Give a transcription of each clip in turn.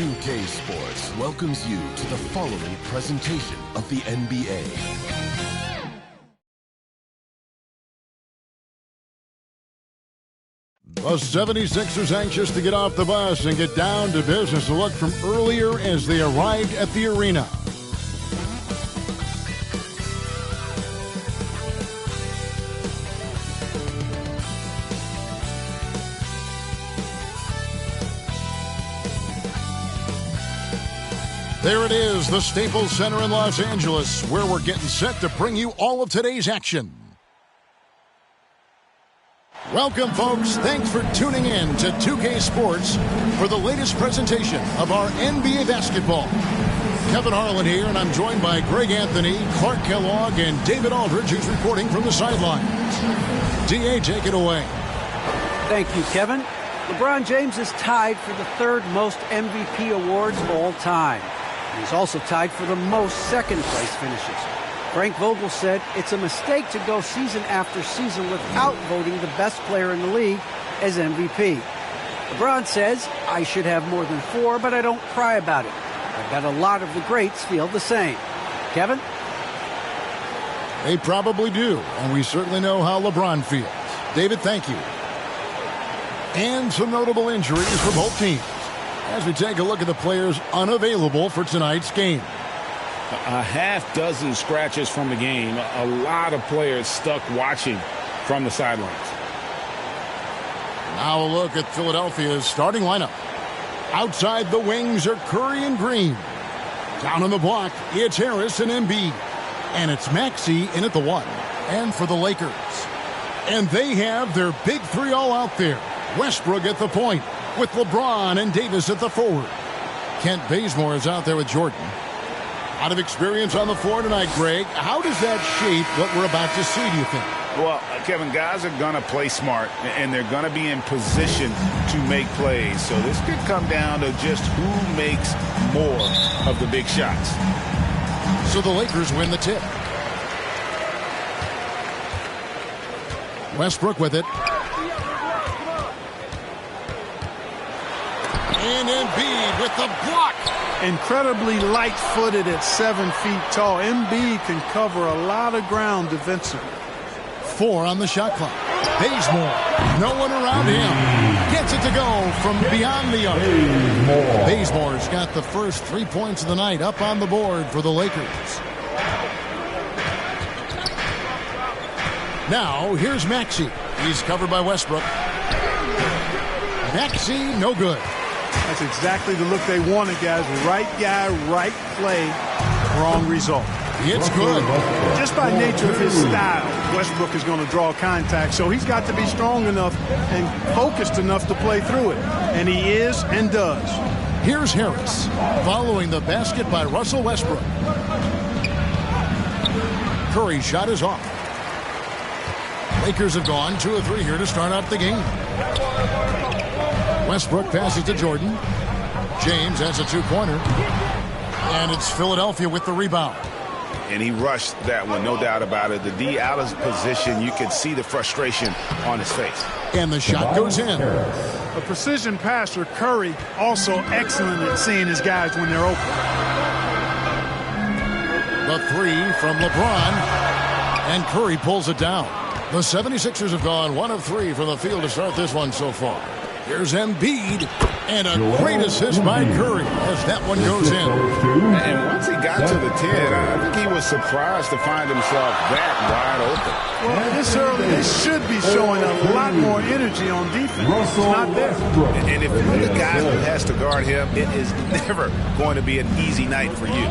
2K Sports welcomes you to the following presentation of the NBA. The 76ers anxious to get off the bus and get down to business. A look from earlier as they arrived at the arena. There it is, the Staples Center in Los Angeles, where we're getting set to bring you all of today's action. Welcome, folks. Thanks for tuning in to 2K Sports for the latest presentation of our NBA basketball. Kevin Harlan here, and I'm joined by Greg Anthony, Clark Kellogg, and David Aldridge, who's reporting from the sidelines. D.A., take it away. Thank you, Kevin. LeBron James is tied for the third most MVP awards of all time. He's also tied for the most second-place finishes. Frank Vogel said it's a mistake to go season after season without voting the best player in the league as MVP. LeBron says, I should have more than 4, but I don't cry about it. I bet a lot of the greats feel the same. Kevin? They probably do, and we certainly know how LeBron feels. David, thank you. And some notable injuries for both teams as we take a look at the players unavailable for tonight's game. A half dozen scratches from the game. A lot of players stuck watching from the sidelines. Now a look at Philadelphia's starting lineup. Outside the wings are Curry and Green. Down on the block, it's Harris and Embiid. And it's Maxey in at the 1. And for the Lakers. And they have their big 3 all out there. Westbrook at the point with LeBron and Davis at the forward. Kent Bazemore is out there with Jordan. Out of experience on the floor tonight, Greg. How does that shape what we're about to see, do you think? Well, Kevin, guys are going to play smart, and they're going to be in position to make plays. So this could come down to just who makes more of the big shots. So the Lakers win the tip. Westbrook with it. And Embiid with the block. Incredibly light-footed at 7 feet tall. Embiid can cover a lot of ground defensively. 4 on the shot clock. Bazemore, no one around him. Gets it to go from beyond the arc. Bazemore's got the first 3 points of the night up on the board for the Lakers. Now, here's Maxey. He's covered by Westbrook. Maxey, no good. That's exactly the look they wanted, guys. Right guy, right play, wrong result. It's good. Just by nature of his style, Westbrook is going to draw contact, so he's got to be strong enough and focused enough to play through it. And he is and does. Here's Harris, following the basket by Russell Westbrook. Curry's shot is off. Lakers have gone 2 of 3 here to start out the game. Westbrook passes to Jordan. James has a 2-pointer. And it's Philadelphia with the rebound. And he rushed that one, no doubt about it. The D out of position, you could see the frustration on his face. And the shot goes in. A precision passer, Curry, also excellent at seeing his guys when they're open. The 3 from LeBron. And Curry pulls it down. The 76ers have gone 1 of 3 from the field to start this one so far. Here's Embiid, and a great assist by Curry as that one goes in. And once he got to the 10, I think he was surprised to find himself that wide open. Well, this early, they should be showing a lot more energy on defense. It's not there. And if you're the guy who has to guard him, it is never going to be an easy night for you.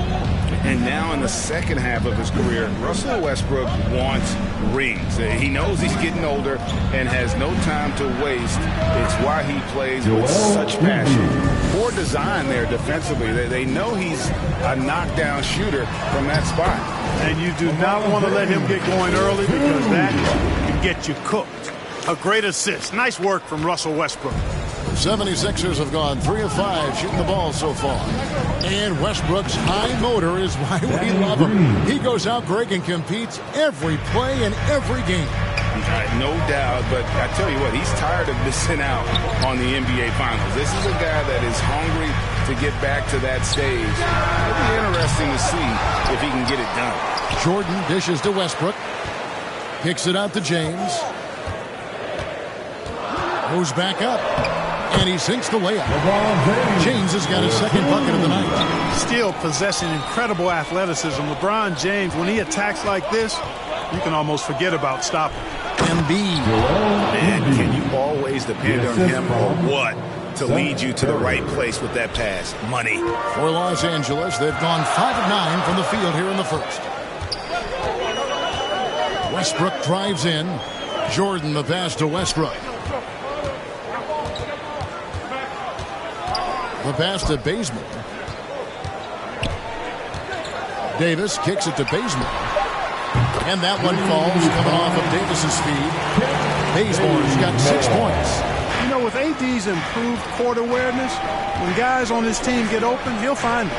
And now in the second half of his career, Russell Westbrook wants rings. He knows he's getting older and has no time to waste. It's why he plays with such passion. Poor design there defensively. They know he's a knockdown shooter from that spot. And you do not want to let him get going early because that can get you cooked. A great assist. Nice work from Russell Westbrook. 76ers have gone 3 of 5 shooting the ball so far. And Westbrook's high motor is why we love him. He goes out, Greg, and competes every play in every game. No doubt, but I tell you what, he's tired of missing out on the NBA Finals. This is a guy that is hungry to get back to that stage. It'll be interesting to see if he can get it done. Jordan dishes to Westbrook. Kicks it out to James. Goes back up. And he sinks the layup. James has got his second bucket of the night. Still possessing incredible athleticism. LeBron James, when he attacks like this, you can almost forget about stopping. Embiid. Man, can you always depend on him or what to lead you to the right place with that pass? Money. For Los Angeles, they've gone 5 of 9 from the field here in the first. Westbrook drives in. Jordan the pass to Westbrook. The pass to Bazemore. Davis kicks it to Bazemore. And that one falls coming off of Davis's speed. Bazemore's got 6 points. You know, with AD's improved court awareness, when guys on his team get open, he'll find them.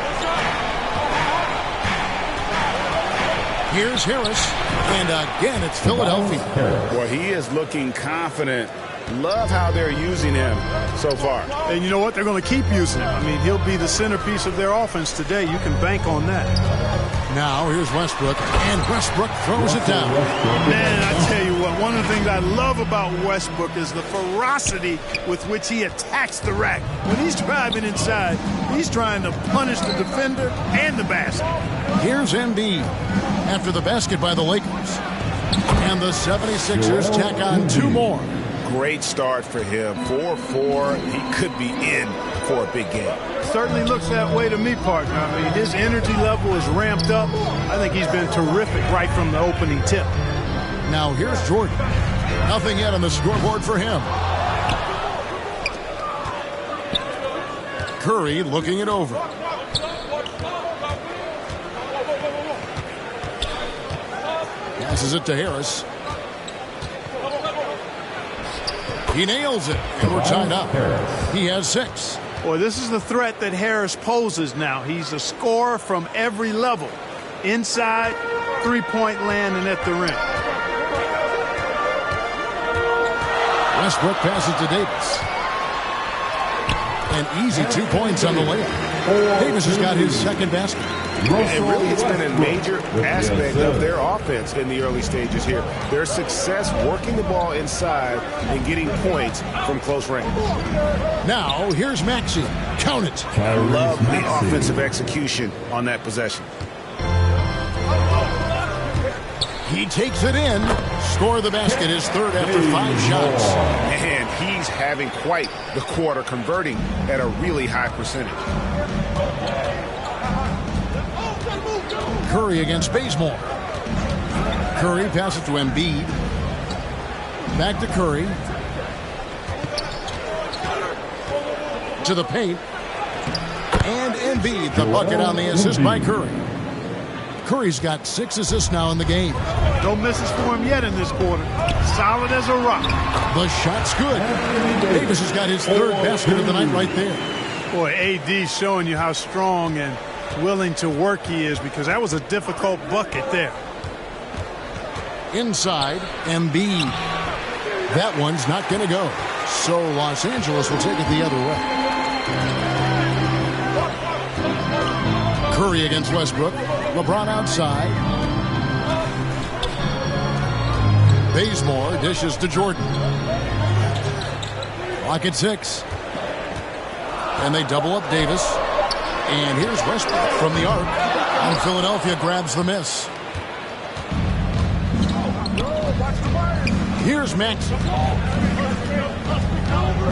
Here's Harris. And again, it's Philadelphia. Well, he is looking confident. Love how they're using him so far. And you know what? They're going to keep using him. I mean, he'll be the centerpiece of their offense today. You can bank on that. Now, here's Westbrook. And Westbrook throws it down. Man, I tell you what, one of the things I love about Westbrook is the ferocity with which he attacks the rack. When he's driving inside, he's trying to punish the defender and the basket. Here's Embiid after the basket by the Lakers. And the 76ers tack on 2 more. Great start for him. 4-4. He could be in for a big game. Certainly looks that way to me, partner. I mean, his energy level is ramped up. I think he's been terrific right from the opening tip. Now here's Jordan. Nothing yet on the scoreboard for him. Curry looking it over. Passes it to Harris. He nails it, and we're tied up. He has 6. Boy, this is the threat that Harris poses now. He's a scorer from every level. Inside, three-point land, and at the rim. Westbrook passes to Davis. An easy 2 points on the layup. Davis has got his second basket. And really, it's been a major aspect of their offense in the early stages here. Their success working the ball inside and getting points from close range. Now, here's Maxey. Count it. I love the offensive execution on that possession. He takes it in. Score the basket, his third after 5 shots. And he's having quite the quarter, converting at a really high percentage. Curry against Bazemore. Curry passes to Embiid. Back to Curry. To the paint. And Embiid, the bucket on the assist by Curry. Curry's got 6 assists now in the game. No misses for him yet in this quarter. Solid as a rock. The shot's good. Davis has got his third basket of the night right there. Boy, AD's showing you how strong and willing to work he is, because that was a difficult bucket there. Inside, Embiid. That one's not going to go. So Los Angeles will take it the other way. Curry against Westbrook. LeBron outside. Bazemore dishes to Jordan. Clock at 6. And they double up Davis. And here's Westbrook from the arc. And Philadelphia grabs the miss. Here's Maxey.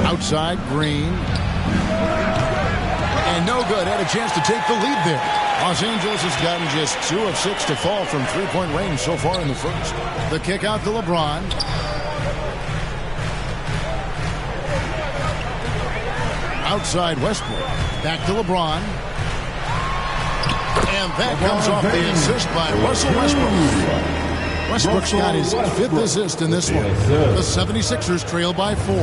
Outside, Green. And no good. Had a chance to take the lead there. Los Angeles has gotten just 2 of 6 to fall from three-point range so far in the first. The kick out to LeBron. Outside Westbrook. Back to LeBron. And that comes off the assist by Russell Westbrook. Westbrook's got his 5th assist in this one. The 76ers trail by 4.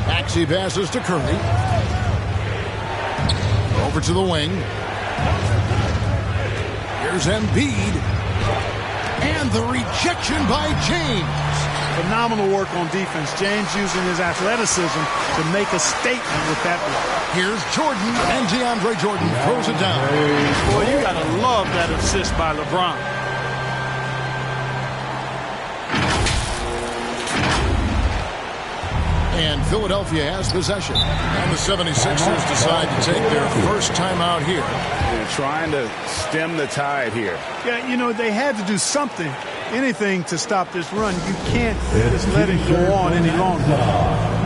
Maxey passes to Curry. Over to the wing. Here's Embiid. And the rejection by James. Phenomenal work on defense. James using his athleticism to make a statement with that block. Here's Jordan, and DeAndre Jordan throws it down. Boy, you got to love that assist by LeBron. And Philadelphia has possession. And the 76ers decide to take their first timeout here. They're trying to stem the tide here. Yeah, you know, they had to do something, anything to stop this run. You can't just let it go on any longer.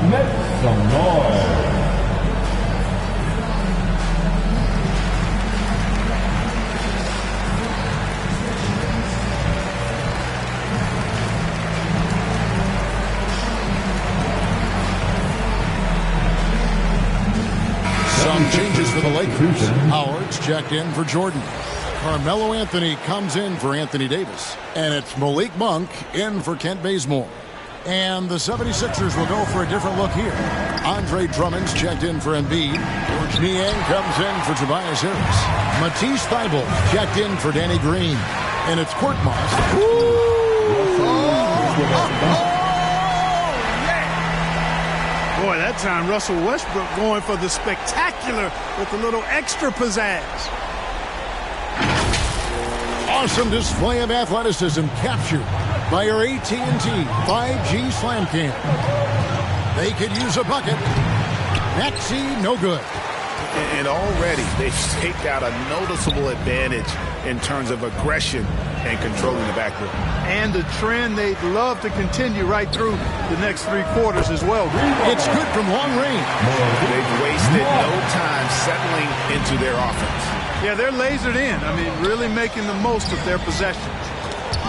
Make some noise. Some changes for the Lakers. Howard's checked in for Jordan. Carmelo Anthony comes in for Anthony Davis. And it's Malik Monk in for Kent Bazemore. And the 76ers will go for a different look here. Andre Drummond's checked in for Embiid. George Niang comes in for Tobias Harris. Matisse Thybulle checked in for Danny Green. And it's Court Moss. Boy, that time Russell Westbrook going for the spectacular with a little extra pizzazz. Awesome display of athleticism captured by our AT&T 5G Slam Cam. They could use a bucket. Maxey, no good. And already they've staked out a noticeable advantage in terms of aggression and controlling the backcourt. And the trend they'd love to continue right through the next 3 quarters as well. It's good from long range. They've wasted no time settling into their offense. Yeah, they're lasered in. I mean, really making the most of their possessions.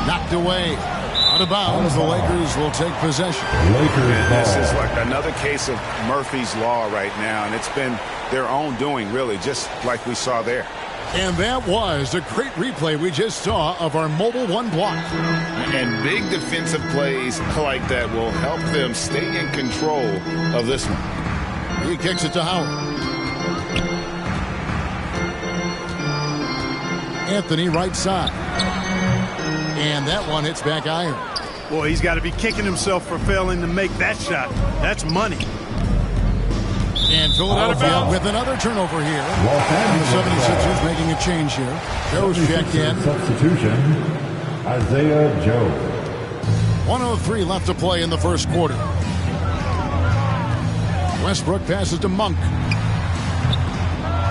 Knocked away. Out of bounds, the Lakers will take possession. And this is like another case of Murphy's Law right now, and it's been their own doing, really, just like we saw there. And that was a great replay we just saw of our Mobile One block. And big defensive plays like that will help them stay in control of this one. He kicks it to Howard. Anthony right side. And that one hits back iron. Boy, he's got to be kicking himself for failing to make that shot. That's money. And Philadelphia with another turnover here. And the 76ers making a change here. Joe's checked in. Substitution, Isaiah Joe. 1:03 left to play in the first quarter. Westbrook passes to Monk.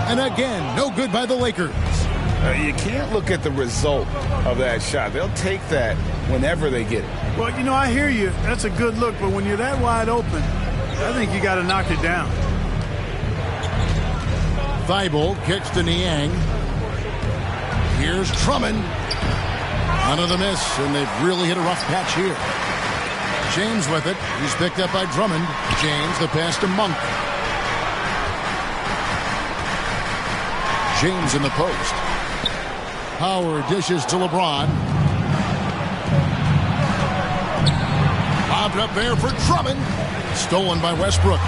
And again, no good by the Lakers. You can't look at the result of that shot. They'll take that whenever they get it. Well, you know, I hear you. That's a good look, but when you're that wide open, I think you got to knock it down. Thybulle kicks to Niang. Here's Drummond. None of the miss, and they've really hit a rough patch here. James with it. He's picked up by Drummond. James, the pass to Monk. James in the post. Howard dishes to LeBron. Lobbed up there for Drummond. Stolen by Westbrook.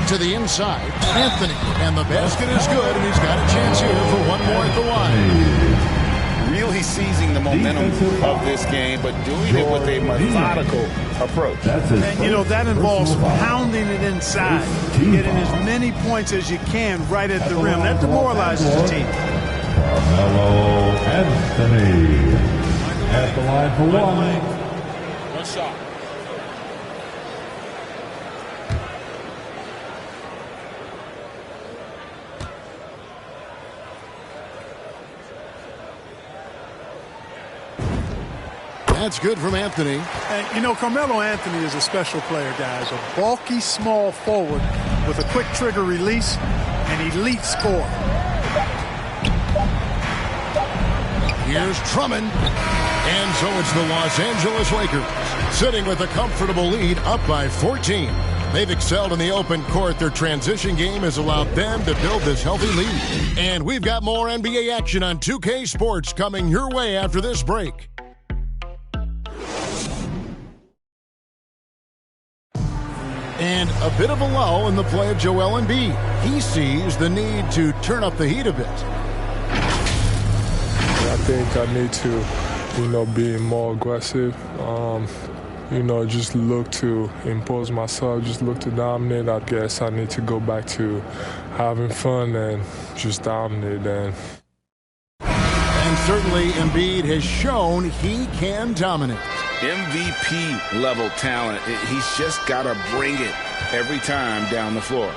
To the inside, Anthony. And the basket is good, and he's got a chance here for one more at the line. Really seizing the momentum of this game, but doing it with a methodical approach. And, you know, that involves pounding it inside, getting as many points as you can right at the rim. That demoralizes the team. Carmelo Anthony at the line for one. One shot. That's good from Anthony. And, you know, Carmelo Anthony is a special player, guys. A bulky, small forward with a quick trigger release and elite score. Here's Drummond. And so it's the Los Angeles Lakers sitting with a comfortable lead up by 14. They've excelled in the open court. Their transition game has allowed them to build this healthy lead. And we've got more NBA action on 2K Sports coming your way after this break. And a bit of a lull in the play of Joel Embiid. He sees the need to turn up the heat a bit. think I need to, be more aggressive. Just look to impose myself, just look to dominate. I guess I need to go back to having fun and just dominate. And certainly Embiid has shown he can dominate. MVP level talent. He's just got to bring it every time down the floor.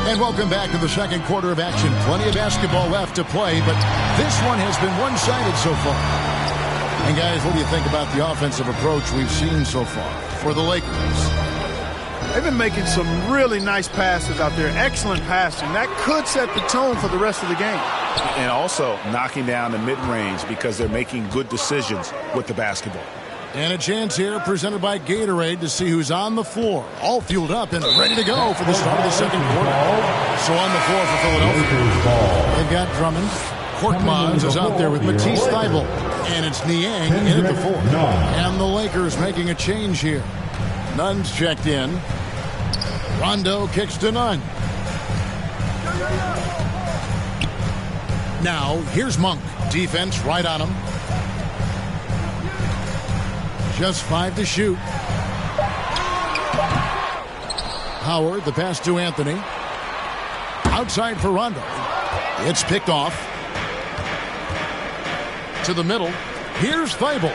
And welcome back to the second quarter of action. Plenty of basketball left to play, but this one has been one-sided so far. And guys, what do you think about the offensive approach we've seen so far for the Lakers? They've been making some really nice passes out there. Excellent passing. That could set the tone for the rest of the game. And also knocking down the mid-range because they're making good decisions with the basketball. And a chance here presented by Gatorade to see who's on the floor. All fueled up and ready to go for the start of the second quarter. So on the floor for Philadelphia, they've got Drummond. Korkmaz is out there with Matisse Thybulle. And it's Niang in at the 4. And the Lakers making a change here. Nunn's checked in. Rondo kicks to Nunn. Now, here's Monk. Defense right on him. Just 5 to shoot. Howard, the pass to Anthony. Outside for Rondo. It's picked off. To the middle. Here's Thybulle.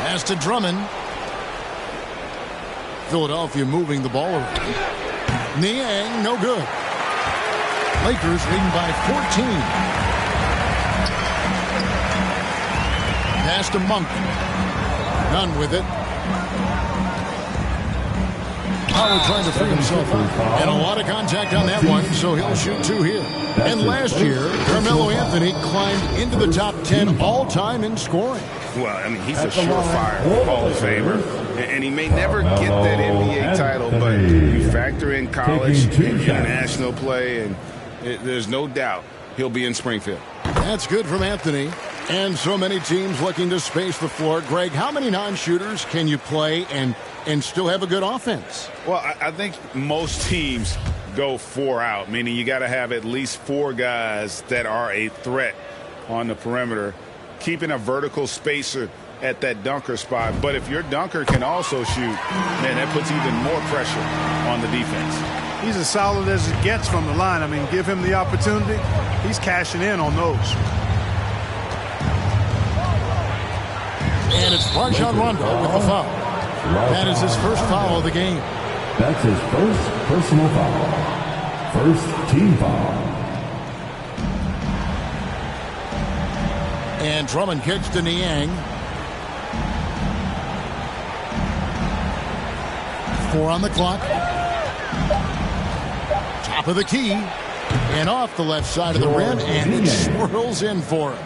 Pass to Drummond. Philadelphia moving the ball around. Niang, no good. Lakers leading by 14. Pass to Monk. None with it. Howard trying to free himself up. And a lot of contact on that one, so he'll shoot 2 here. And last year, Carmelo Anthony climbed into the top 10 all-time in scoring. Well, I mean, he's a surefire Hall of Famer. And he may never get that NBA title, but you factor in college and international play, and there's no doubt he'll be in Springfield. That's good from Anthony. And so many teams looking to space the floor. Greg, how many non-shooters can you play and still have a good offense? Well, I think most teams go 4 out, meaning you got to have at least 4 guys that are a threat on the perimeter, keeping a vertical spacer at that dunker spot. But if your dunker can also shoot, man, that puts even more pressure on the defense. He's as solid as it gets from the line. I mean, give him the opportunity. He's cashing in on those. And it's Rajon Rondo with the foul. That is his first foul of the game. That's his first personal foul. First team foul. And Drummond kicks to Niang. 4 on the clock. Top of the key. And off the left side of the rim. And it swirls in for him.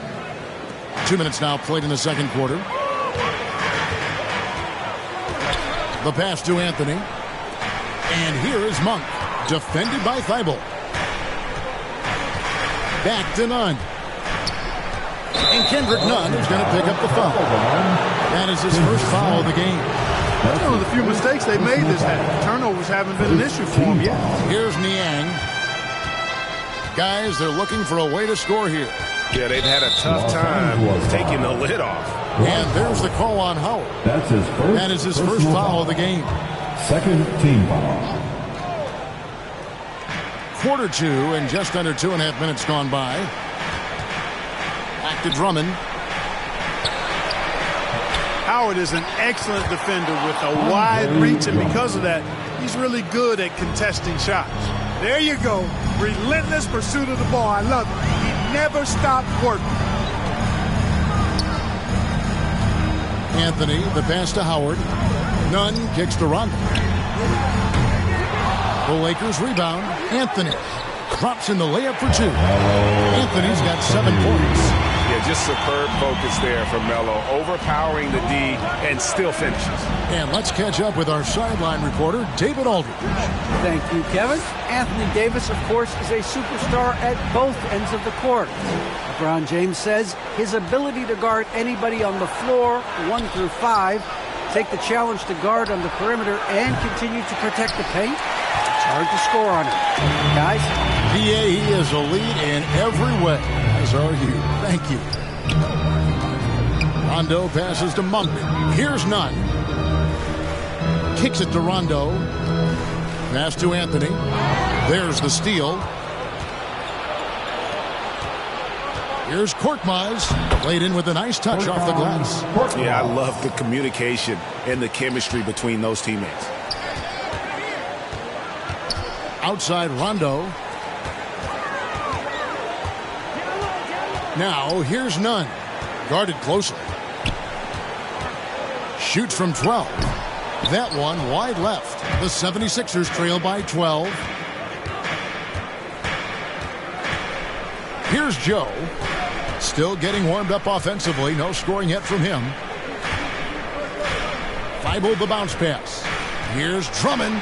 2 minutes now played in the second quarter. The pass to Anthony. And here is Monk. Defended by Thybulle. Back to Nunn. And Kendrick Nunn is going to pick up the foul. That is his first foul of the game. That's one of the few mistakes they made this half. Turnovers haven't been an issue for him yet. Here's Niang. Guys, they're looking for a way to score here. Yeah, they've had a tough time taking the lid off. And there's the call on Howard. That is his first foul of the game. Second team foul. Quarter 2 and just under 2.5 minutes gone by. Back to Drummond. Howard is an excellent defender with a wide reach, and because of that, he's really good at contesting shots. There you go. Relentless pursuit of the ball. I love it. He never stopped working. Anthony, the pass to Howard. Nunn kicks to Rondo. The Lakers rebound. Anthony drops in the layup for 2. Anthony's got 7 points. Yeah, just superb focus there from Melo, overpowering the D and still finishes. And let's catch up with our sideline reporter, David Aldridge. Thank you, Kevin. Anthony Davis, of course, is a superstar at both ends of the court. LeBron James says his ability to guard anybody on the floor, 1 through 5, take the challenge to guard on the perimeter, and continue to protect the paint, it's hard to score on him. Guys, PA, he is a lead in every way, as are you. Thank you. Rondo passes to Monkman. Here's Nunn. Kicks it to Rondo. Pass to Anthony. There's the steal. Here's Korkmaz. Played in with a nice touch off the glass. Yeah, I love the communication and the chemistry between those teammates. Outside Rondo. Now here's Nunn. Guarded closely. Shoots from 12. That one wide left. The 76ers trail by 12. Here's Joe. Still getting warmed up offensively. No scoring yet from him. Thibault the bounce pass. Here's Drummond.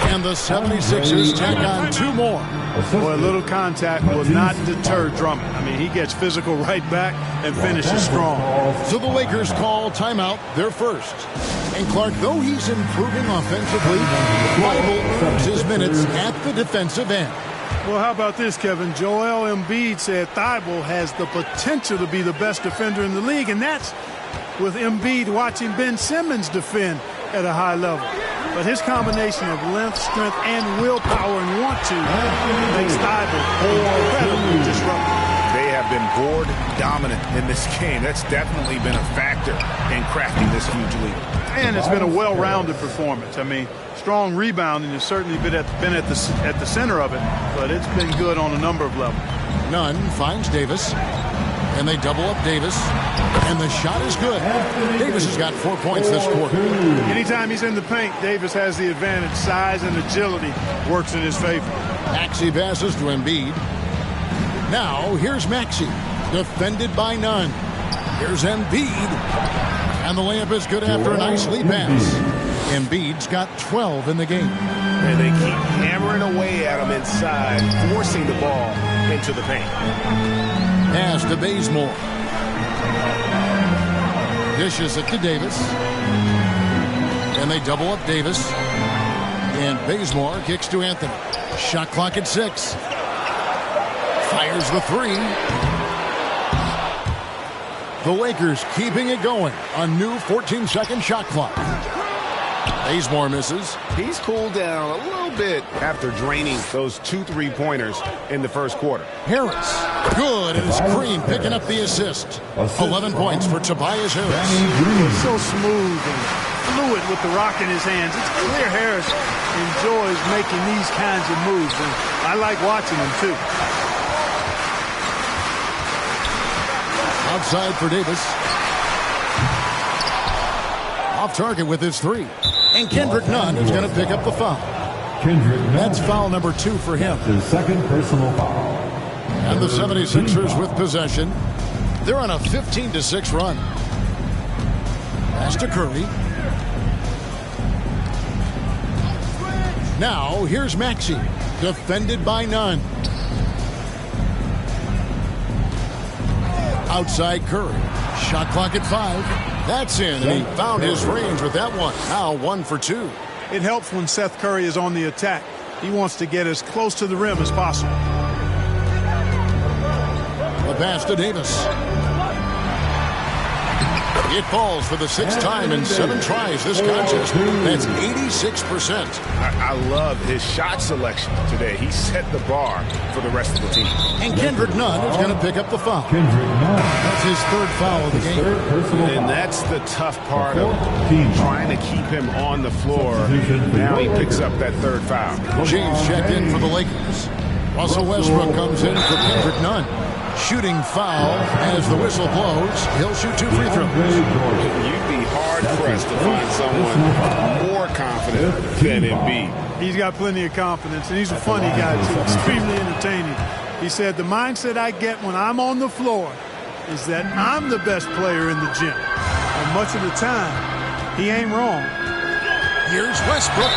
And the 76ers tack on 2 more. Boy, a little contact will not deter Drummond. I mean, he gets physical right back and finishes strong. So the Lakers call timeout, their first. And Clark, though he's improving offensively, Thibault earns his minutes at the defensive end. Well, how about this, Kevin? Joel Embiid said Thibault has the potential to be the best defender in the league, and that's with Embiid watching Ben Simmons defend at a high level. But his combination of length, strength, and willpower and want-to makes Thibault incredibly disruptive. They have been board dominant in this game. That's definitely been a factor in crafting this huge lead. And it's been a well-rounded performance. I mean, strong rebounding has certainly been at the center of it, but it's been good on a number of levels. Nunn finds Davis, and they double up Davis, and the shot is good. Davis has got 4 points this quarter. Anytime he's in the paint, Davis has the advantage. Size and agility works in his favor. Maxey passes to Embiid. Now here's Maxey, defended by Nunn. Here's Embiid, and the layup is good after a nice lead pass. Embiid's got 12 in the game. And they keep hammering away at him inside, forcing the ball into the paint. Pass to Bazemore. Dishes it to Davis. And they double up Davis. And Bazemore kicks to Anthony. Shot clock at 6. Fires the 3. The Lakers keeping it going. A new 14-second shot clock. Bazemore misses. He's cooled down a little bit after draining those 2 3-pointers in the first quarter. Harris. Good. And it's Green picking up the assist. 11 points for Tobias Harris. He's so smooth and fluid with the rock in his hands. It's clear Harris enjoys making these kinds of moves, and I like watching him too. Outside for Davis. Off target with his 3. And Kendrick Nunn is going to pick up the foul. That's foul number 2 for him. His second personal foul. And the 76ers with possession. They're on a 15-6 run. Pass to Curry. Now here's Maxey, defended by Nunn. Outside Curry. Shot clock at 5. That's in, and he found his range with that one. Now 1 for 2. It helps when Seth Curry is on the attack. He wants to get as close to the rim as possible. The pass to Davis. It falls for the 6th time in 7 tries this contest. That's 86%. I love his shot selection today. He set the bar for the rest of the team. And Kendrick Nunn is going to pick up the foul. That's his 3rd foul of the game. And that's the tough part of trying to keep him on the floor. Now he picks up that 3rd foul. James checked in for the Lakers. Russell Westbrook comes in for Kendrick Nunn. Shooting foul as the whistle blows. He'll shoot 2 free throws. You'd be hard-pressed to find someone more confident than Embiid. He's got plenty of confidence, and he's a funny guy, too. Extremely entertaining. He said, the mindset I get when I'm on the floor is that I'm the best player in the gym. And much of the time, he ain't wrong. Here's Westbrook.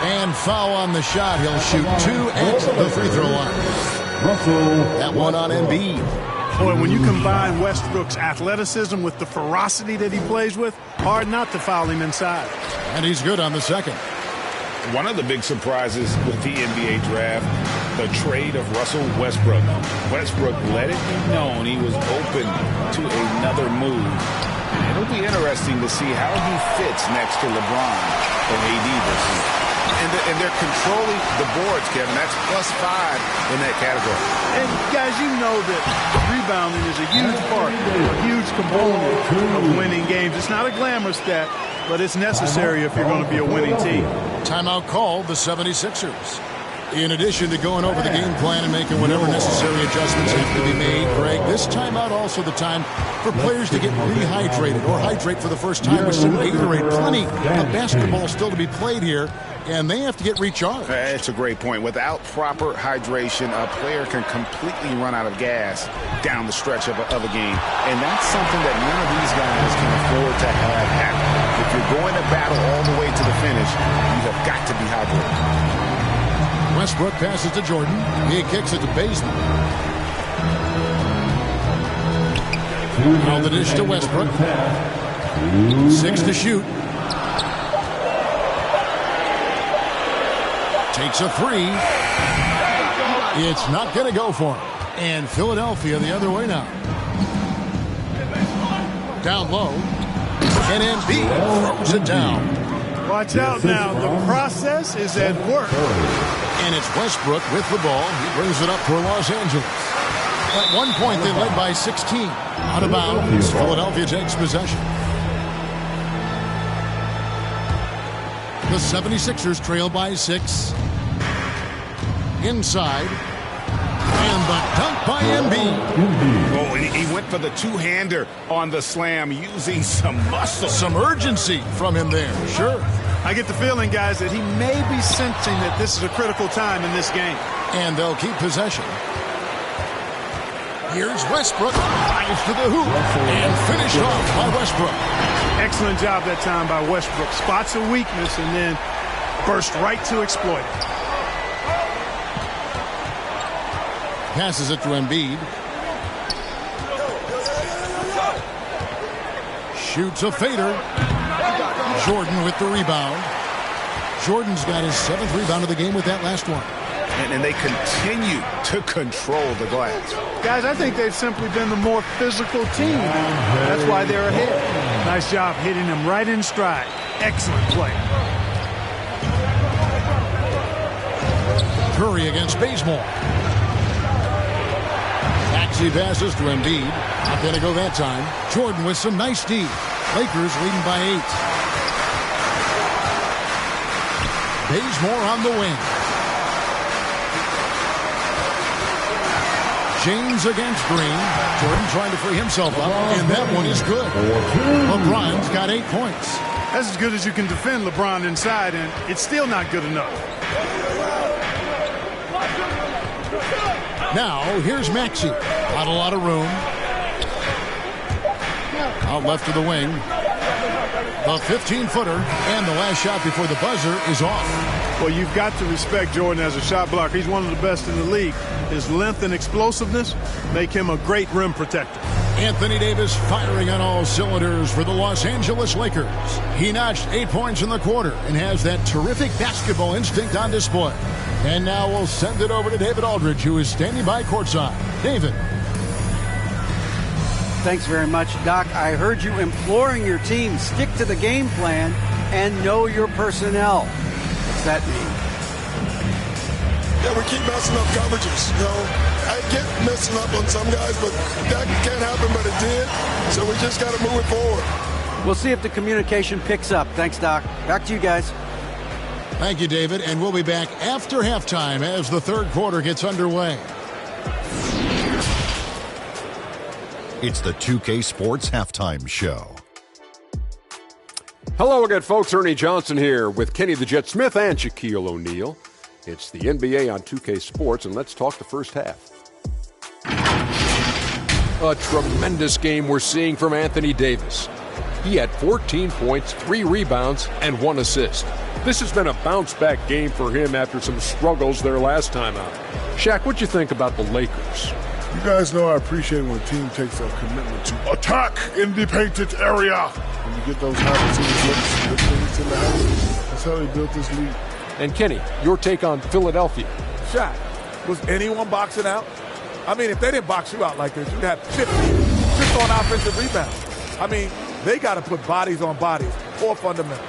And foul on the shot. He'll shoot 2 at the free throw line. That one on Embiid. Boy, when you combine Westbrook's athleticism with the ferocity that he plays with, hard not to foul him inside. And he's good on the 2nd. One of the big surprises with the NBA draft the trade of Russell Westbrook. Westbrook let it be known he was open to another move. It'll be interesting to see how he fits next to LeBron and AD this season. And they're controlling the boards, Kevin. That's +5 in that category. And, guys, you know that rebounding is a huge part, a huge component of winning games. It's not a glamour stat, but it's necessary if you're going to be a winning team. Timeout called the 76ers. In addition to going over the game plan and making whatever necessary adjustments have to be made, Greg, this timeout also the time for players to get rehydrated or hydrate for the first time with some Gatorade. Plenty of basketball still to be played here, and they have to get recharged. It's a great point. Without proper hydration, a player can completely run out of gas down the stretch of a game, and that's something that none of these guys can afford to have happen. If you're going to battle all the way to the finish, you have got to be hydrated. Westbrook passes to Jordan. He kicks it to Bazemore. Now the dish to Westbrook. 6 to shoot. Takes a 3. It's not going to go for him. And Philadelphia the other way now. Down low. And Embiid throws it down. Watch out now. The process is at work. And it's Westbrook with the ball. He brings it up for Los Angeles. At one point, they led by 16. Out of bounds. Philadelphia takes possession. The 76ers trail by 6. Inside. And the dunk by Embiid. Oh, he went for the two-hander on the slam, using some muscle. Some urgency from him there. Sure. I get the feeling, guys, that he may be sensing that this is a critical time in this game. And they'll keep possession. Here's Westbrook. Drives to the hoop. And finished off by Westbrook. Excellent job that time by Westbrook. Spots a weakness and then burst right to exploit it. Passes it to Embiid. Shoots a fader. Jordan with the rebound. Jordan's got his 7th rebound of the game with that last one. And they continue to control the glass. Guys, I think they've simply been the more physical team. That's why they're ahead. Nice job hitting them right in stride. Excellent play. Curry against Bazemore. Maxey passes to Embiid. Not going to go that time. Jordan with some nice D. Lakers leading by 8. Bazemore on the wing. James against Green. Jordan trying to free himself up, and that one is good. LeBron's got 8 points. That's as good as you can defend LeBron inside, and it's still not good enough. Now, here's Maxey. Not a lot of room. Out left to the wing. The 15-footer, and the last shot before the buzzer is off. Well, you've got to respect Jordan as a shot blocker. He's one of the best in the league. His length and explosiveness make him a great rim protector. Anthony Davis firing on all cylinders for the Los Angeles Lakers. He notched 8 points in the quarter and has that terrific basketball instinct on display. And now we'll send it over to David Aldridge, who is standing by courtside. David. Thanks very much, Doc. I heard you imploring your team, stick to the game plan and know your personnel. What's that mean? Yeah, we keep messing up coverages. You know, I get messing up on some guys, but that can't happen, but it did. So we just got to move it forward. We'll see if the communication picks up. Thanks, Doc. Back to you guys. Thank you, David. And we'll be back after halftime as the third quarter gets underway. It's the 2K Sports Halftime Show. Hello again, folks. Ernie Johnson here with Kenny the Jet Smith and Shaquille O'Neal. It's the NBA on 2K Sports, and let's talk the first half. A tremendous game we're seeing from Anthony Davis. He had 14 points, 3 rebounds, and 1 assist. This has been a bounce-back game for him after some struggles their last time out. Shaq, what'd you think about the Lakers? You guys know I appreciate when a team takes a commitment to attack in the painted area. When you get those habits in the looks, good things in the habits. That's how they built this league. And Kenny, your take on Philadelphia. Shaq, Was anyone boxing out? I mean, if they didn't box you out like this, you'd have 50 just on offensive rebounds. I mean, they got to put bodies on bodies, or fundamentals.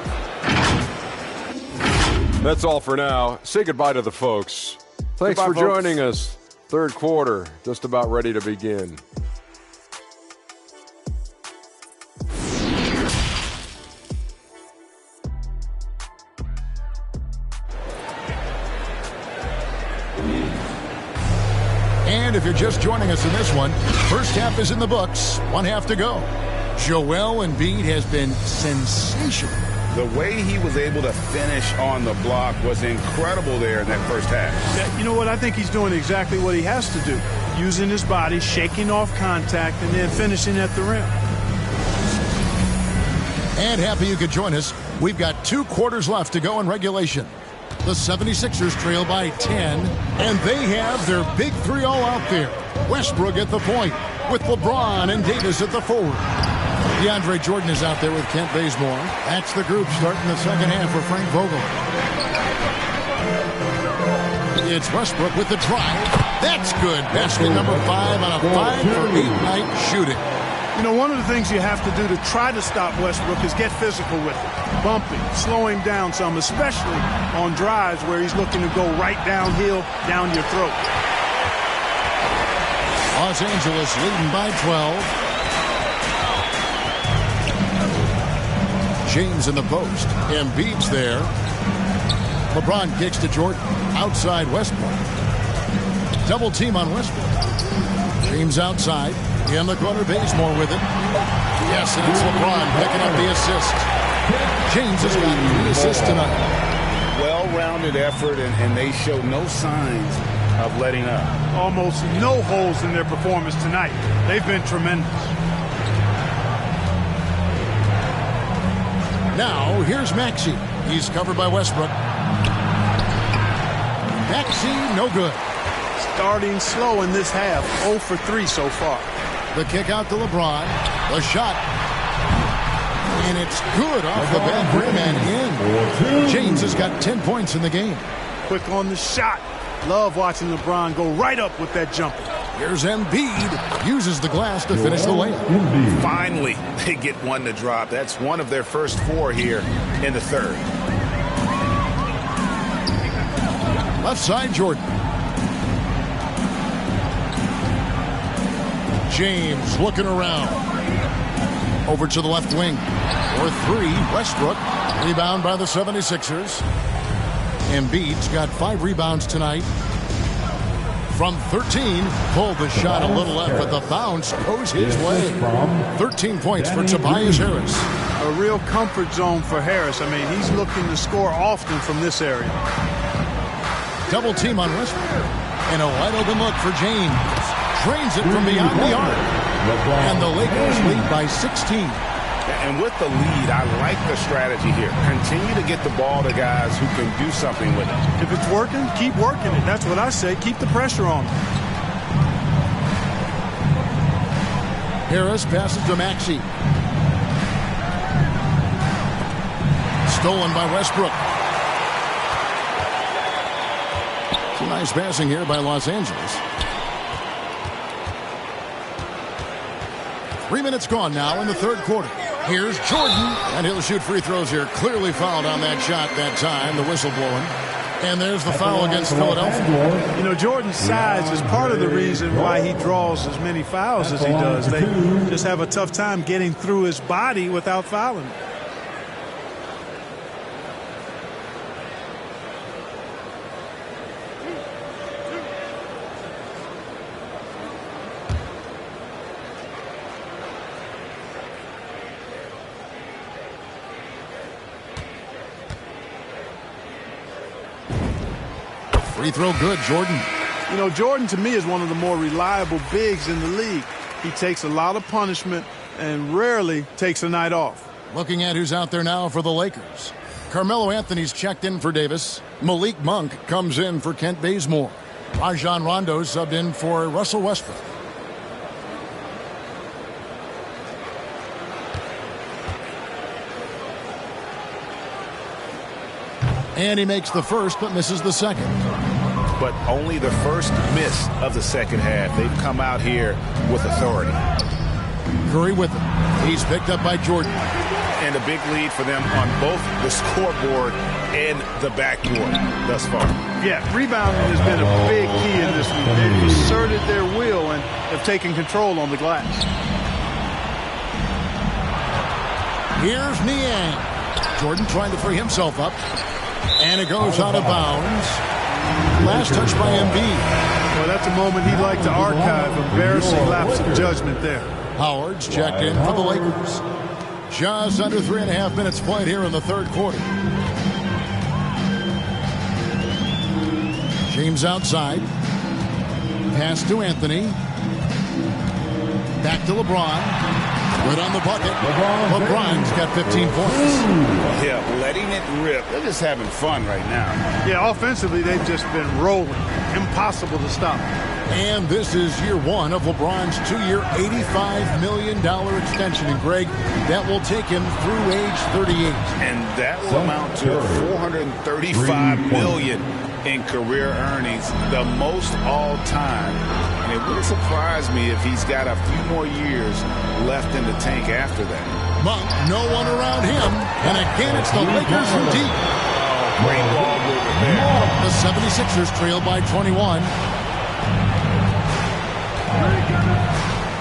That's all for now. Say goodbye to the folks. Thanks for joining us. Third quarter, just about ready to begin. And if you're just joining us in this one, first half is in the books. 1 half to go. Joel Embiid has been sensational. The way he was able to finish on the block was incredible there in that first half. You know what? I think he's doing exactly what he has to do. Using his body, shaking off contact, and then finishing at the rim. And happy you could join us. We've got 2 quarters left to go in regulation. The 76ers trail by 10, and they have their big 3 all out there. Westbrook at the point, with LeBron and Davis at the forward. DeAndre Jordan is out there with Kent Bazemore. That's the group starting the second half for Frank Vogel. It's Westbrook with the drive. That's good. Basket number 5 on a 5-for-8 night shooting. You know, one of the things you have to do to try to stop Westbrook is get physical with him. Bumping, slow him down some, especially on drives where he's looking to go right downhill, down your throat. Los Angeles leading by 12. James in the post. Embiid's there. LeBron kicks to Jordan. Outside Westbrook. Double team on Westbrook. James outside. In the corner, Bazemore with it. Yes, and it's LeBron picking up the assist. James has got 3 assists tonight. Well-rounded effort, and they show no signs of letting up. Almost no holes in their performance tonight. They've been tremendous. Now, here's Maxey. He's covered by Westbrook. Maxey, no good. Starting slow in this half, 0 for 3 so far. The kick out to LeBron. The shot. And it's good off the back rim and in. James has got 10 points in the game. Quick on the shot. Love watching LeBron go right up with that jumper. Here's Embiid. Uses the glass to finish the layup. Finally, they get one to drop. That's one of their first 4 here in the third. Left side, Jordan. James looking around. Over to the left wing. For 3, Westbrook. Rebound by the 76ers. Embiid's got 5 rebounds tonight. From 13, pulled the shot a little left, but the bounce goes his way. 13 points for Tobias Harris. A real comfort zone for Harris. I mean, he's looking to score often from this area. Double team on Westbrook. And a wide open look for James. Drains it from beyond the arc. And the Lakers lead by 16. And with the lead, I like the strategy here. Continue to get the ball to guys who can do something with it. If it's working, keep working it. That's what I say. Keep the pressure on them. Harris passes to Maxey. Stolen by Westbrook. Some nice passing here by Los Angeles. 3 minutes gone now in the third quarter. Here's Jordan, and he'll shoot free throws here. Clearly fouled on that shot that time, the whistle blowing. And there's the foul against Philadelphia. You know, Jordan's size is part of the reason why he draws as many fouls as he does. They just have a tough time getting through his body without fouling. Free throw good, Jordan. You know, Jordan to me is one of the more reliable bigs in the league. He takes a lot of punishment and rarely takes a night off. Looking at who's out there now for the Lakers. Carmelo Anthony's checked in for Davis. Malik Monk comes in for Kent Bazemore. Rajon Rondo subbed in for Russell Westbrook. And he makes the first but misses the second. but only the first miss of the second half. They've come out here with authority. Curry with him. He's picked up by Jordan. And a big lead for them on both the scoreboard and the backboard thus far. Yeah, rebounding has been a big key in this one. They've asserted their will and have taken control on the glass. Here's Niang. Jordan trying to free himself up. And it goes out of bounds. Last touch by Embiid. Well, that's a moment he'd like to archive. Embarrassing lapse of judgment there. Howard's checked in for the Lakers. Just under 3.5 minutes played here in the third quarter. James outside. Pass to Anthony. Back to LeBron. Good on the bucket. LeBron's got 15 points. Yeah, letting it rip. They're just having fun right now. Yeah, offensively, they've just been rolling. Impossible to stop. And this is year one of LeBron's 2-year, $85 million extension. And, Greg, that will take him through age 38. And that will amount to $435 million in career earnings, the most all time. And it wouldn't surprise me if he's got a few more years left in the tank after that. Monk, no one around him. And again, it's the Lakers from deep. Oh, great ball movement there. The 76ers trail by 21.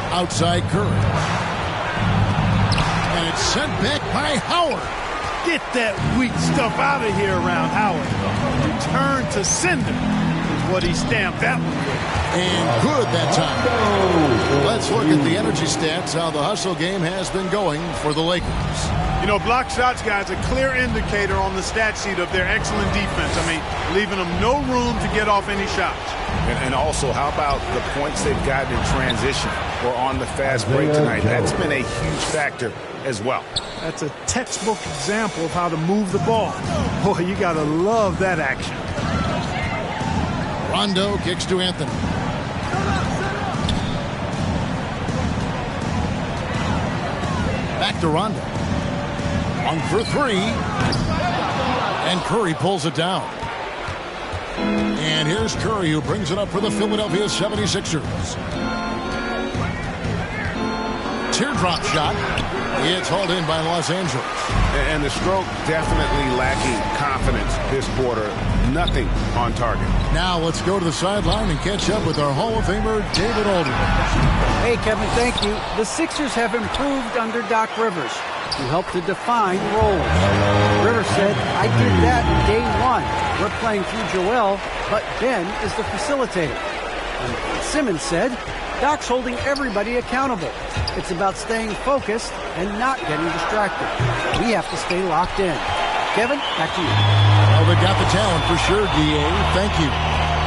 Outside Curry. And it's sent back by Howard. Get that weak stuff out of here around Howard. Return to sender is what he stamped that one with. And good that time. Let's look at the energy stats, how the hustle game has been going for the Lakers. You know, block shots, guys, a clear indicator on the stat sheet of their excellent defense. I mean, leaving them no room to get off any shots. And also, how about the points they've gotten in transition or on the fast break tonight? That's been a huge factor as well. That's a textbook example of how to move the ball. Boy, you got to love that action. Rondo kicks to Anthony. Back to Rondo. On for three. And Curry pulls it down. And here's Curry, who brings it up for the Philadelphia 76ers. Teardrop shot. It's hauled in by Los Angeles. And the stroke definitely lacking confidence this quarter. Nothing on target. Now let's go to the sideline and catch up with our Hall of Famer, David Aldridge. Hey, Kevin, thank you. The Sixers have improved under Doc Rivers, who helped to define roles. Rivers said, I did that day one. We're playing through Joel, but Ben is the facilitator. And Simmons said, Doc's holding everybody accountable. It's about staying focused and not getting distracted. We have to stay locked in. Kevin, back to you. Well, they got the talent for sure, D.A. Thank you.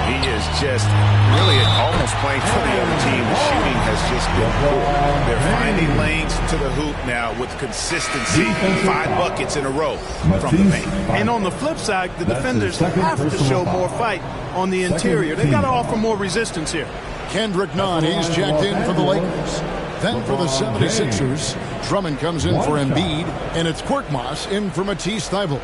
He is just really almost playing for the other team. The shooting has just been poor. They're finding lanes to the hoop now with consistency. 5 buckets in a row from the paint. And on the flip side, the defenders have to show more fight on the interior. They've got to offer more resistance here. Kendrick Nunn, he's checked in for the Lakers. Then for the 76ers, Drummond comes in for Embiid, and it's Korkmaz in for Matisse Thybulle.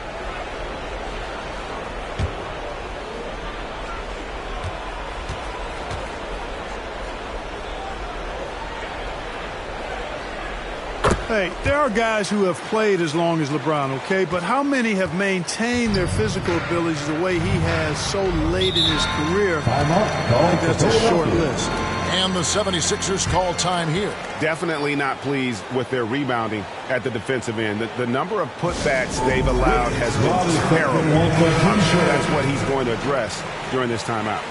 Hey, there are guys who have played as long as LeBron, okay? But how many have maintained their physical abilities the way he has so late in his career? I think that's a short list. And the 76ers call time here. Definitely not pleased with their rebounding at the defensive end. The number of putbacks they've allowed has been terrible. I'm sure that's what he's going to address during this timeout.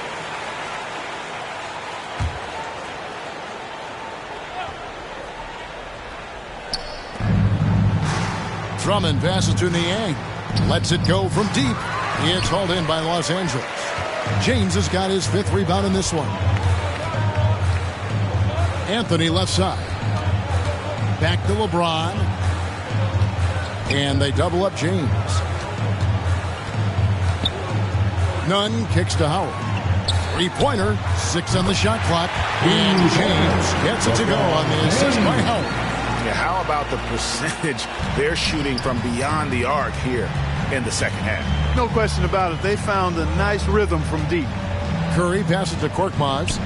Drummond passes to Niang. Lets it go from deep. It's hauled in by Los Angeles. James has got his 5th rebound in this one. Anthony left side. Back to LeBron. And they double up James. Nunn kicks to Howard. 3-pointer. 6 on the shot clock. And James gets it to go on the assist by Howard. Yeah, how about the percentage they're shooting from beyond the arc here in the second half? No question about it. They found a nice rhythm from deep. Curry passes to Korkmaz.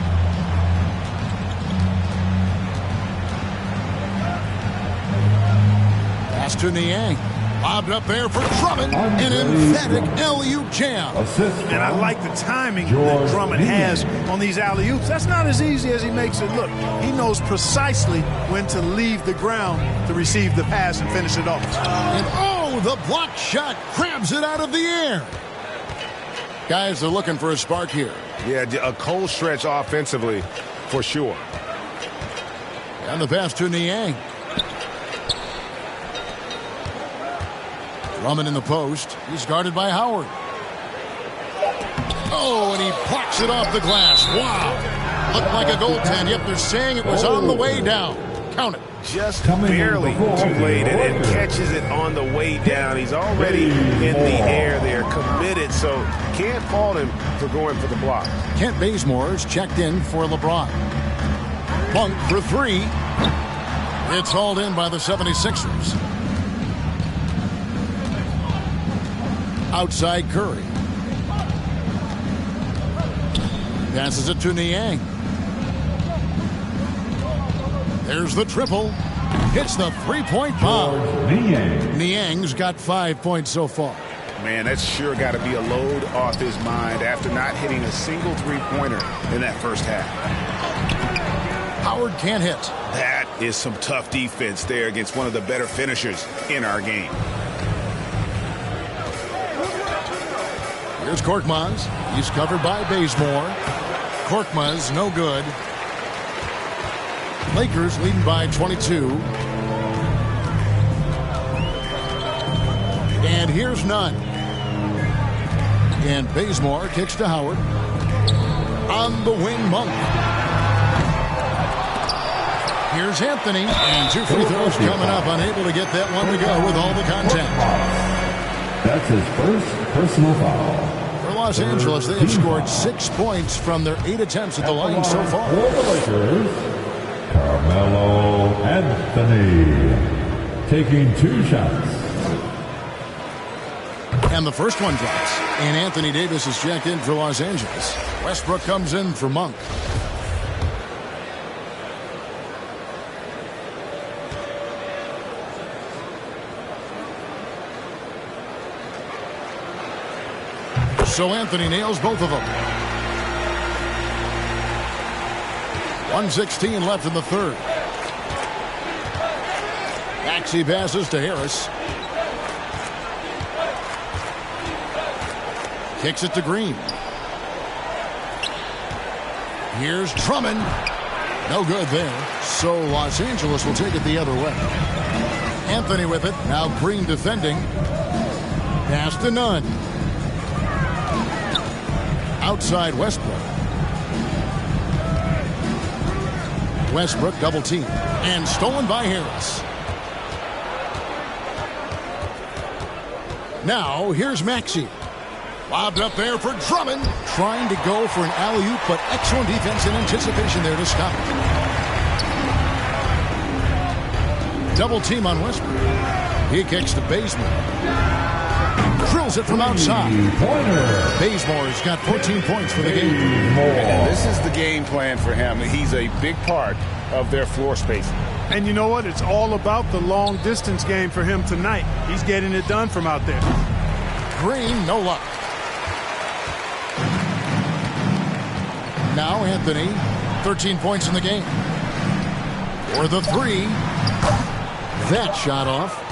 Pass to Niang. Lobbed up there for Drummond. An emphatic alley-oop jam. And I like the timing that Drummond has on these alley-oops. That's not as easy as he makes it look. He knows precisely when to leave the ground to receive the pass and finish it off. And oh, the block shot grabs it out of the air. Guys are looking for a spark here. Yeah, a cold stretch offensively for sure. And the pass to Niang. Drummond in the post. He's guarded by Howard. Oh, and he blocks it off the glass. Wow. Looked like a goaltend. Yep, they're saying it was on the way down. Count it. Just barely too late and catches it on the way down. He's already in the air there, committed, so can't fault him for going for the block. Kent Bazemore's checked in for LeBron. Monk for three. It's hauled in by the 76ers. Outside Curry. Passes it to Niang. There's the triple. Hits the three-point bomb. Niang's got 5 points so far. Man, that's sure got to be a load off his mind after not hitting a single three-pointer in that first half. Howard can't hit. That is some tough defense there against one of the better finishers in our game. Here's Korkmaz. He's covered by Bazemore. Korkmaz, no good. Lakers leading by 22. And here's none. And Bazemore kicks to Howard. On the wing, Monk. Here's Anthony. And two free throws coming up. Unable to get that one to go with all the contact. That's his first personal foul. For Los Angeles, they have scored 6 points from their 8 attempts at the line so far. For the Lakers, Carmelo Anthony taking 2 shots. And the first one drops. And Anthony Davis is checked in for Los Angeles. Westbrook comes in for Monk. So Anthony nails both of them. 1:16 left in the third. Maxey passes to Harris. Kicks it to Green. Here's Drummond. No good there. So Los Angeles will take it the other way. Anthony with it. Now Green defending. Pass to Nunn. Outside Westbrook. Westbrook double team. And stolen by Harris. Now here's Maxey. Lobbed up there for Drummond. Trying to go for an alley-oop, but excellent defense and anticipation there to stop it. Double team on Westbrook. He kicks to Bazemore. Drills it from outside. Bazemore's got 14 points for the game. And this is the game plan for him. He's a big part of their floor spacing. And you know what? It's all about the long distance game for him tonight. He's getting it done from out there. Green, no luck. Now Anthony, 13 points in the game. For the three. That shot off.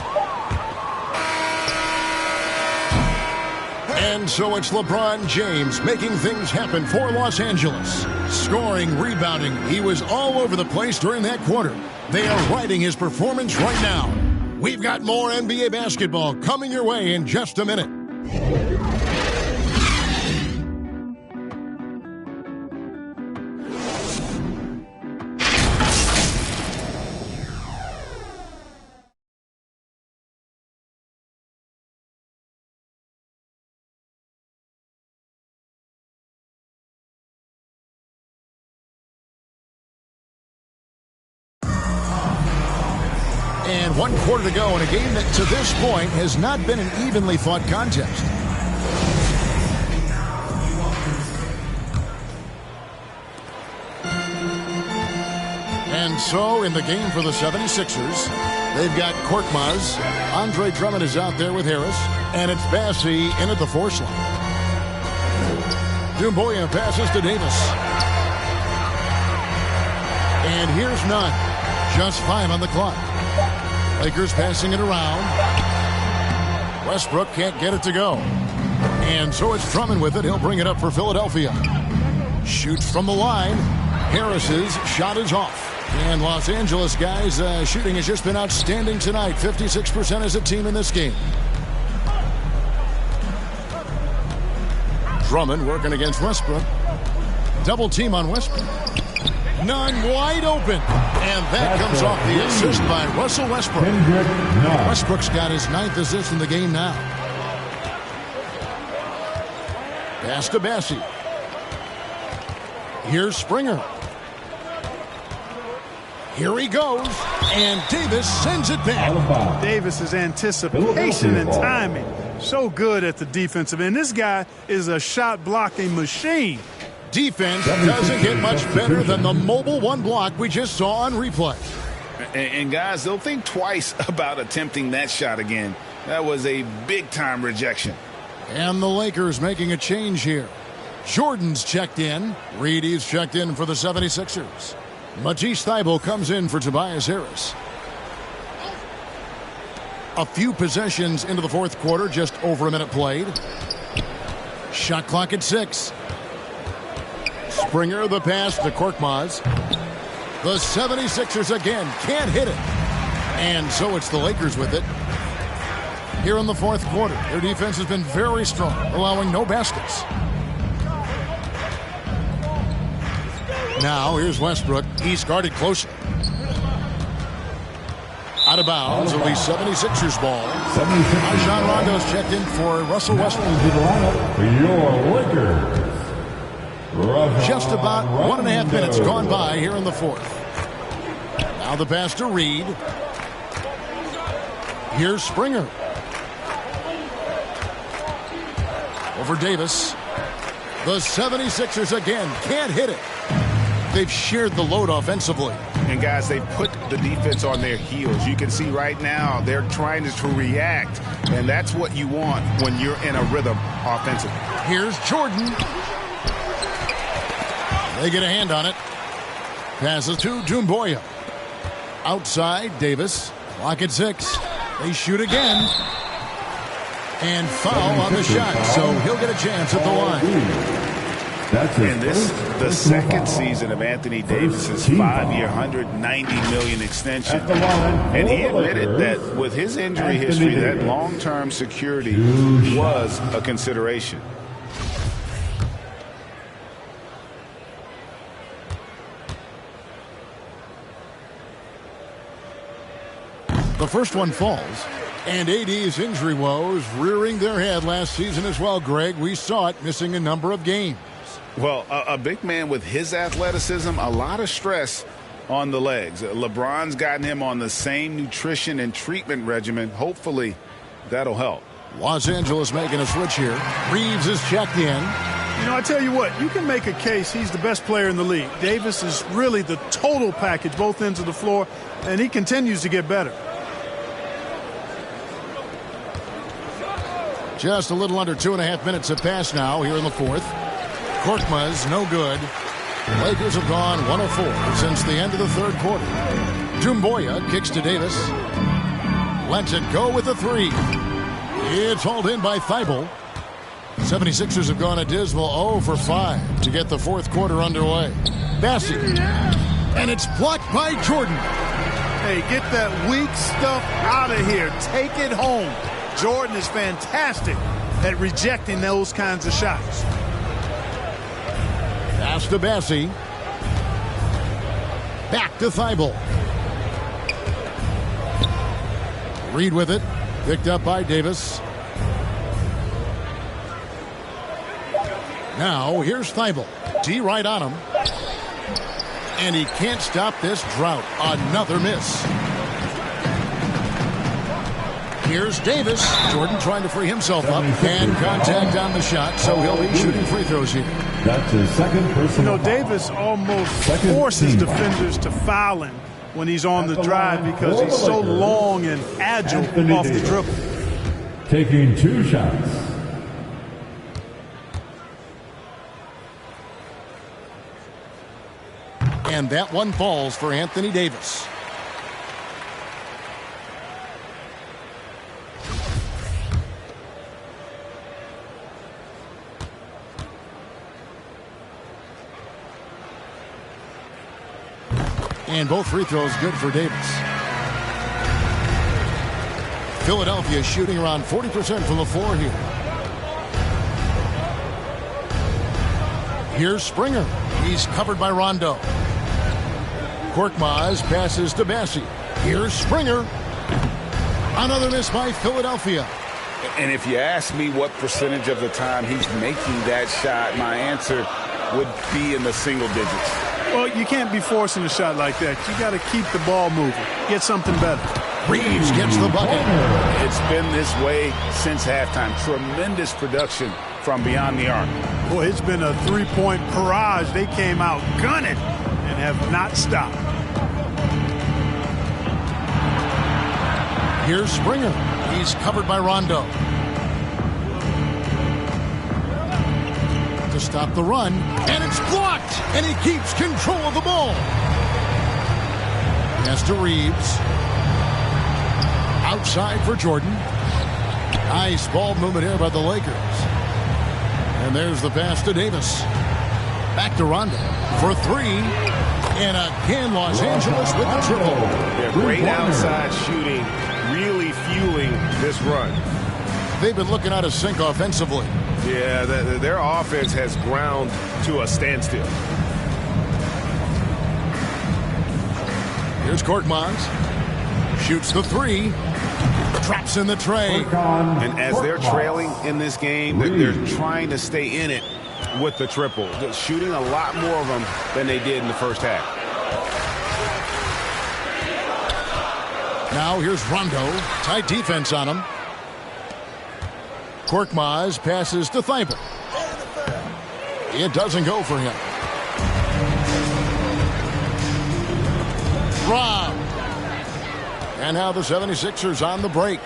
And so it's LeBron James making things happen for Los Angeles. Scoring, rebounding. He was all over the place during that quarter. They are riding his performance right now. We've got more NBA basketball coming your way in just a minute. And 1 quarter to go in a game that to this point has not been an evenly fought contest. And so in the game for the 76ers, they've got Korkmaz. Andre Drummond is out there with Harris. And it's Bassey in at the force line. Doumbouya passes to Davis. And here's none. Just 5 on the clock. Lakers passing it around. Westbrook can't get it to go. And so it's Drummond with it. He'll bring it up for Philadelphia. Shoots from the line. Harris's shot is off. And Los Angeles guys, shooting has just been outstanding tonight. 56% as a team in this game. Drummond working against Westbrook. Double team on Westbrook. None wide open. And that comes off the assist by Russell Westbrook. Westbrook's got his 9th assist in the game now. Pass to Bassey. Here's Springer. Here he goes. And Davis sends it back. Davis's anticipation and timing. So good at the defensive end. This guy is a shot blocking machine. Defense doesn't get much better than the mobile one block we just saw on replay. And guys, they'll think twice about attempting that shot again. That was a big-time rejection. And the Lakers making a change here. Jordan's checked in. Reedy's checked in for the 76ers. Matisse Thybulle comes in for Tobias Harris. A few possessions into the fourth quarter, just over a minute played. Shot clock at 6. Springer the pass to Korkmaz. The 76ers again can't hit it. And so it's the Lakers with it. Here in the fourth quarter, their defense has been very strong, allowing no baskets. Now here's Westbrook. He's guarded closely. Out of bounds, it'll be 76ers ball. Rajon Rondo's checked in for Russell Westbrook. Your Lakers. Just about 1.5 minutes gone by here in the fourth. Now the pass to Reed. Here's Springer. Over Davis. The 76ers again can't hit it. They've shared the load offensively. And guys, they put the defense on their heels. You can see right now they're trying to react. And that's what you want when you're in a rhythm offensively. Here's Jordan. They get a hand on it. Passes to Doumbouya. Outside, Davis. Clock at 6. They shoot again. And foul on the shot, so he'll get a chance at the line. And this, the second season of Anthony Davis's 5-year, $190 million extension. And he admitted that with his injury history, that long-term security was a consideration. The first one falls. And AD's injury woes rearing their head last season as well, Greg. We saw it, missing a number of games. Well, a big man with his athleticism, a lot of stress on the legs. LeBron's gotten him on the same nutrition and treatment regimen. Hopefully, that'll help. Los Angeles making a switch here. Reeves is checked in. You know, I tell you what, you can make a case he's the best player in the league. Davis is really the total package, both ends of the floor, and he continues to get better. Just a little under 2.5 minutes have passed now here in the fourth. Korkmaz, no good. Lakers have gone 1 of 4 since the end of the third quarter. Doumbouya kicks to Davis. Lets it go with a 3. It's hauled in by Thybulle. 76ers have gone a dismal 0 for 5 to get the fourth quarter underway. Bassey. And it's blocked by Jordan. Hey, get that weak stuff out of here. Take it home. Jordan is fantastic at rejecting those kinds of shots. Pass to Bassey. Back to Thybulle. Reed with it. Picked up by Davis. Now here's Thybulle. D right on him. And he can't stop this drought. Another miss. Here's Davis. Jordan trying to free himself up. And contact on the shot, so he'll be shooting free throws here. That's his second personal foul. Davis almost forces defenders to foul him when he's on the drive because he's so long and agile off the dribble. Taking 2 shots. And that one falls for Anthony Davis. And both free throws good for Davis. Philadelphia shooting around 40% from the floor here. Here's Springer. He's covered by Rondo. Korkmaz passes to Bassi. Here's Springer. Another miss by Philadelphia. And if you ask me what percentage of the time he's making that shot, my answer would be in the single digits. Well, you can't be forcing a shot like that. You got to keep the ball moving. Get something better. Reeves gets the bucket. It's been this way since halftime. Tremendous production from beyond the arc. Boy, it's been a three-point barrage. They came out gunning and have not stopped. Here's Springer. He's covered by Rondo. To stop the run, and it's blocked, and he keeps control of the ball. Pass to Reeves. Outside for Jordan. Nice ball movement here by the Lakers. And there's the pass to Davis. Back to Rondo for 3. And again, Los Angeles with the triple. Yeah, great outside shooting, really fueling this run. They've been looking out of sync offensively. Yeah, their offense has ground to a standstill. Here's Korkmaz. Shoots the 3. Drops in the tray. And as they're trailing in this game, they're trying to stay in it with the triple. They're shooting a lot more of them than they did in the first half. Now here's Rondo. Tight defense on him. Korkmaz passes to Thibault. It doesn't go for him. Rob. And now the 76ers on the break.